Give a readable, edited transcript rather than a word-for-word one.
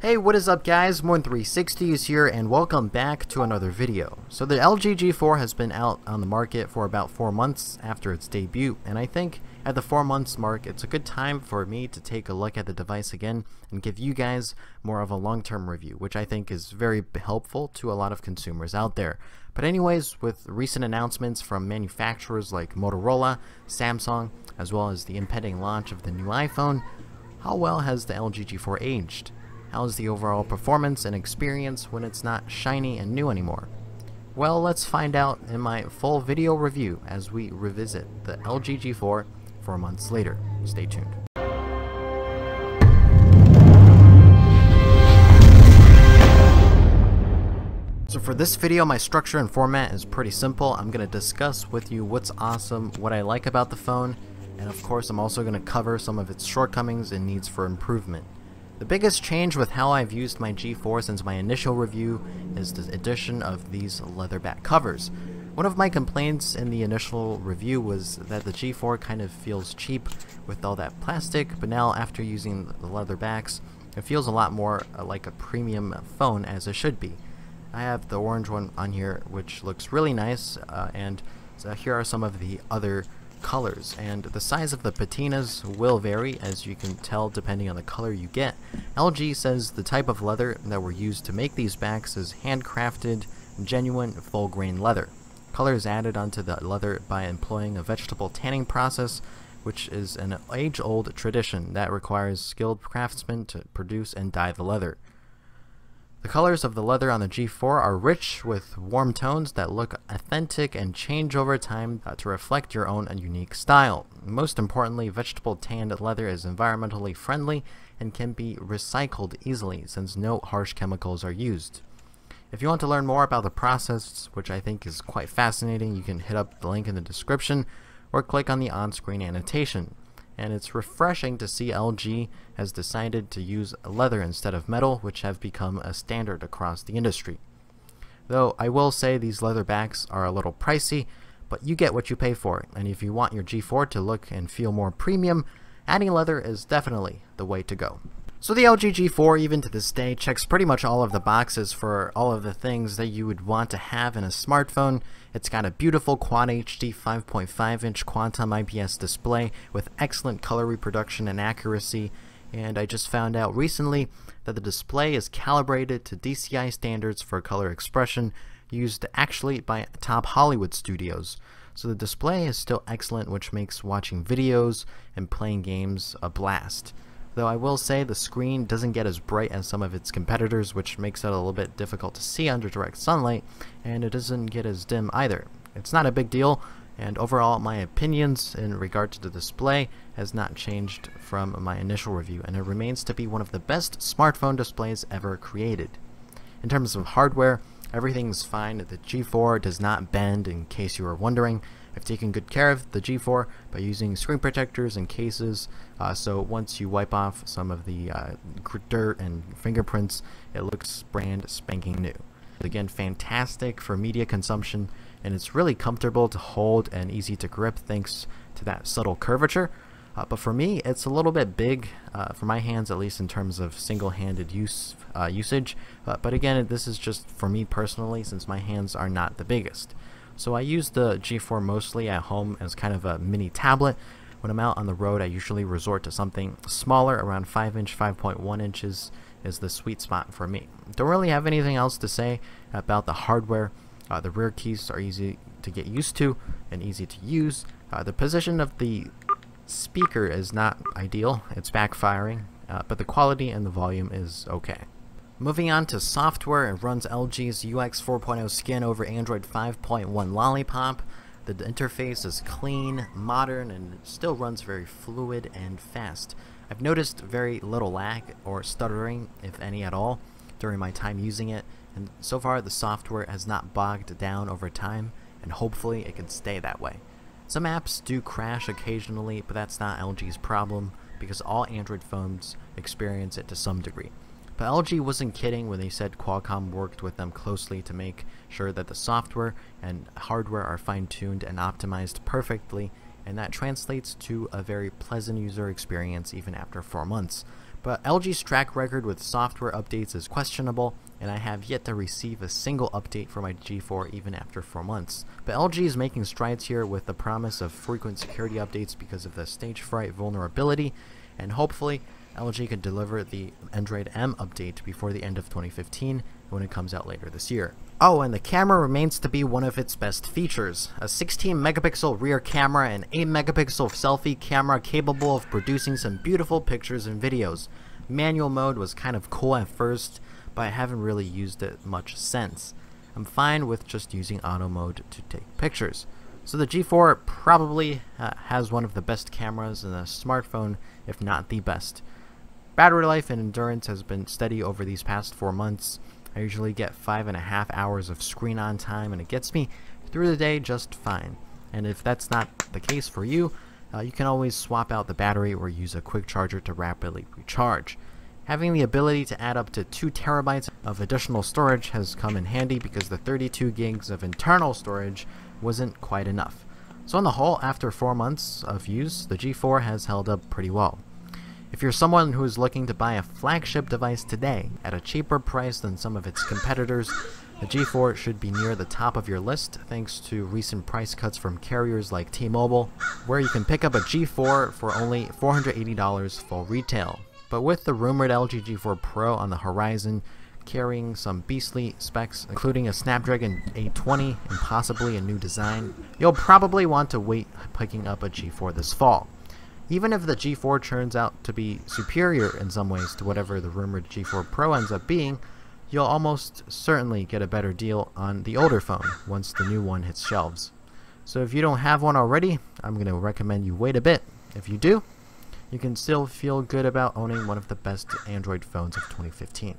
Hey, what is up guys? More360 is here and welcome back to another video. So the LG G4 has been out on the market for about 4 months after its debut, and I think at the 4 months mark it's a good time for me to take a look at the device again and give you guys more of a long-term review, which I think is very helpful to a lot of consumers out there. But anyways, with recent announcements from manufacturers like Motorola, Samsung, as well as the impending launch of the new iPhone, how well has the LG G4 aged? How's the overall performance and experience when it's not shiny and new anymore? Well, let's find out in my full video review as we revisit the LG G4 4 months later. Stay tuned. So for this video, my structure and format is pretty simple. I'm going to discuss with you what's awesome, what I like about the phone, and of course I'm also going to cover some of its shortcomings and needs for improvement. The biggest change with how I've used my G4 since my initial review is the addition of these leather back covers. One of my complaints in the initial review was that the G4 kind of feels cheap with all that plastic, but now after using the leather backs, it feels a lot more like a premium phone as it should be. I have the orange one on here, which looks really nice, and so here are some of the other colors, and the size of the patinas will vary, as you can tell, depending on the color you get. LG says the type of leather that were used to make these backs is handcrafted, genuine, full-grain leather. Color is added onto the leather by employing a vegetable tanning process, which is an age-old tradition that requires skilled craftsmen to produce and dye the leather. The colors of the leather on the G4 are rich with warm tones that look authentic and change over time to reflect your own unique style. Most importantly, vegetable tanned leather is environmentally friendly and can be recycled easily since no harsh chemicals are used. If you want to learn more about the process, which I think is quite fascinating, you can hit up the link in the description or click on the on-screen annotation. And it's refreshing to see LG has decided to use leather instead of metal, which have become a standard across the industry. Though I will say these leather backs are a little pricey, but you get what you pay for, and if you want your G4 to look and feel more premium, adding leather is definitely the way to go. So the LG G4, even to this day, checks pretty much all of the boxes for all of the things that you would want to have in a smartphone. It's got a beautiful Quad HD 5.5-inch Quantum IPS display with excellent color reproduction and accuracy, and I just found out recently that the display is calibrated to DCI standards for color expression used actually by top Hollywood studios. So the display is still excellent, which makes watching videos and playing games a blast. Though I will say the screen doesn't get as bright as some of its competitors, which makes it a little bit difficult to see under direct sunlight, and it doesn't get as dim either. It's not a big deal, and overall my opinions in regard to the display has not changed from my initial review, and it remains to be one of the best smartphone displays ever created. In terms of hardware, everything's fine. The G4 does not bend, in case you were wondering. I've taken good care of the G4 by using screen protectors and cases, so once you wipe off some of the dirt and fingerprints, it looks brand spanking new. Again, fantastic for media consumption, and it's really comfortable to hold and easy to grip thanks to that subtle curvature. But for me, it's a little bit big for my hands, at least in terms of single-handed usage. But again, this is just for me personally, since my hands are not the biggest. So I use the G4 mostly at home as kind of a mini tablet. When I'm out on the road, I usually resort to something smaller, around 5-inch, 5.1 inches is the sweet spot for me. Don't really have anything else to say about the hardware. The rear keys are easy to get used to and easy to use. The position of the speaker is not ideal, it's backfiring, but the quality and the volume is okay. Moving on to software, it runs LG's UX 4.0 skin over Android 5.1 Lollipop. The interface is clean, modern, and it still runs very fluid and fast. I've noticed very little lag or stuttering, if any at all, during my time using it, and so far the software has not bogged down over time, and hopefully it can stay that way. Some apps do crash occasionally, but that's not LG's problem, because all Android phones experience it to some degree. But LG wasn't kidding when they said Qualcomm worked with them closely to make sure that the software and hardware are fine-tuned and optimized perfectly, and that translates to a very pleasant user experience even after 4 months. But LG's track record with software updates is questionable, and I have yet to receive a single update for my G4 even after 4 months. But LG is making strides here with the promise of frequent security updates because of the stage fright vulnerability, and hopefully LG can deliver the Android M update before the end of 2015 when it comes out later this year. Oh, and the camera remains to be one of its best features. A 16 megapixel rear camera and 8 megapixel selfie camera capable of producing some beautiful pictures and videos. Manual mode was kind of cool at first, but I haven't really used it much since. I'm fine with just using auto mode to take pictures. So the G4 probably has one of the best cameras in a smartphone, if not the best. Battery life and endurance has been steady over these past 4 months. I usually get 5.5 hours of screen on time, and it gets me through the day just fine. And if that's not the case for you, you can always swap out the battery or use a quick charger to rapidly recharge. Having the ability to add up to 2 terabytes of additional storage has come in handy because the 32 gigs of internal storage wasn't quite enough. So on the whole, after 4 months of use, the G4 has held up pretty well. If you're someone who is looking to buy a flagship device today at a cheaper price than some of its competitors, the G4 should be near the top of your list thanks to recent price cuts from carriers like T-Mobile, where you can pick up a G4 for only $480 full retail. But with the rumored LG G4 Pro on the horizon, carrying some beastly specs including a Snapdragon 820 and possibly a new design, you'll probably want to wait picking up a G4 this fall. Even if the G4 turns out to be superior in some ways to whatever the rumored G4 Pro ends up being, you'll almost certainly get a better deal on the older phone once the new one hits shelves. So if you don't have one already, I'm going to recommend you wait a bit. If you do, you can still feel good about owning one of the best Android phones of 2015.